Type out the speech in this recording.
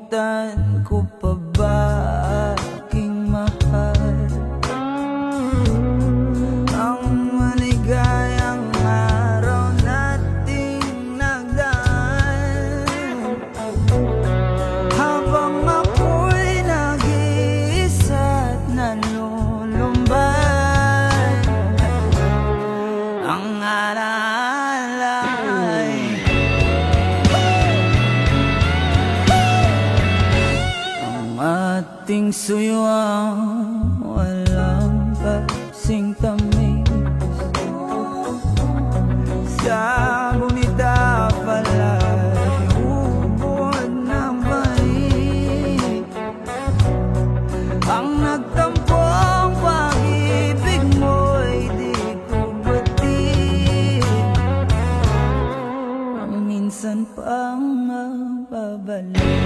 Kalimutan ko pa ba aking mahal? Ang maligayang araw nating nagdaan, habang ako'y nag-iisa't nalulumbay. Ang alaala ay ating suyuang walang kasing tamis. Sa gunita pala'y ubod ng balik. Ang nagtampong pag-ibig mo'y di ko batid. Ang minsan pang mababalik.